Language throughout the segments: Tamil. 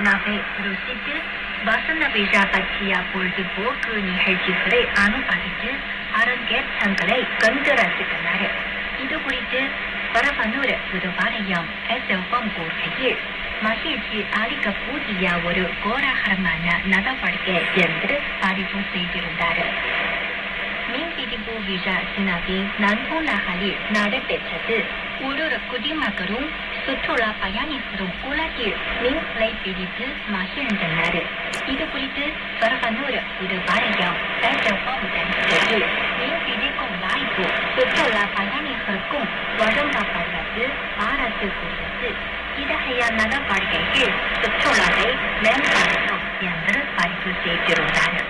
உணவை ருசித்து வசந்த விழா பற்றிய பொழுதுபோக்கு நிகழ்ச்சிகளை அனுபவித்து அரங்கேற்றங்களை கண்டு ரசித்தனர். இது குறித்து பரபனூர் புதுப்பாளையம் SFM கூறுகையில், மகிழ்ச்சி அளிக்கக்கூடிய ஒரு கோலாகலமான நடவடிக்கை என்று பதிவு செய்திருந்தார். மீன்பிடிப்பு விழா சினாவின் நன்பூர் நகரில் நடைபெற்றது. உள்ளூர் குடிமக்களும் சுற்றுலா பயணிகளும் குளத்தில் மீன்களை பிடித்து மகிழ்ந்தனர். இது குறித்து பரபனூர் புதுப்பாளையம் SFM தெரிவிக்கையில், மீன் பிடிக்கும் வாய்ப்பு சுற்றுலா பயணிகளுக்கும் வழங்கப்பட்டது பாராட்டு கூறியது. இத்தகைய நடவடிக்கையில் சுற்றுலாவை மேம்படுத்தும் என்று பதிவு செய்திருந்தார்.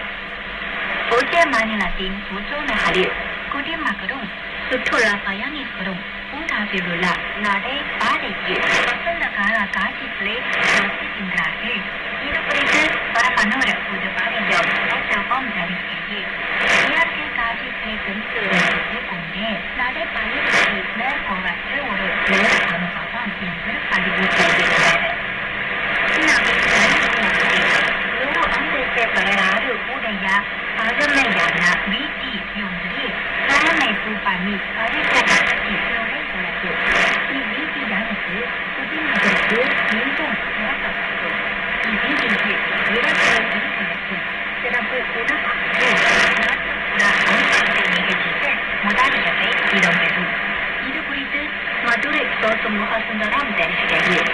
புதிய மாநிலத்தின் புஜோ நகரில் குடிமக்களும் சுற்றுலா பயணிகளும் பூங்காவில் உள்ள நடைபாதையில் வசந்த கால காட்சிகளை ரசிக்கின்றார்கள். இது குறித்து பரபனூர் புதுப்பாளையம் SFM தெரிவிக்கையில், இயற்கை காட்சிகளை கண்டு ரசித்துக் கொண்டே நடைபயிற்சி மேற்கொள்வது ஒரு நேர அனுபவம் என்று பதிவு செய்திருந்தார். நூறு ஆண்டுக்கு வரலாறு உடைய பழமையான வீதியொன்றில் கலமைப்பு பணி கழிக்கப்பட்டு நடைபெற்றது. இவ்வீதியானது குடிமக்களுக்கு மீண்டும் திறக்கப்பட்டது. இவ்வீதியில் விளக்கு இருக்கும் சிறப்பு உணவகங்கள் நாட்டுப்புற அணிவகுப்பு நிகழ்ச்சிகள் முதலியவை இடம்பெறும். இது குறித்து மதுரை தோட்டம் முகசுந்தரம் தெரிவிக்கையில்,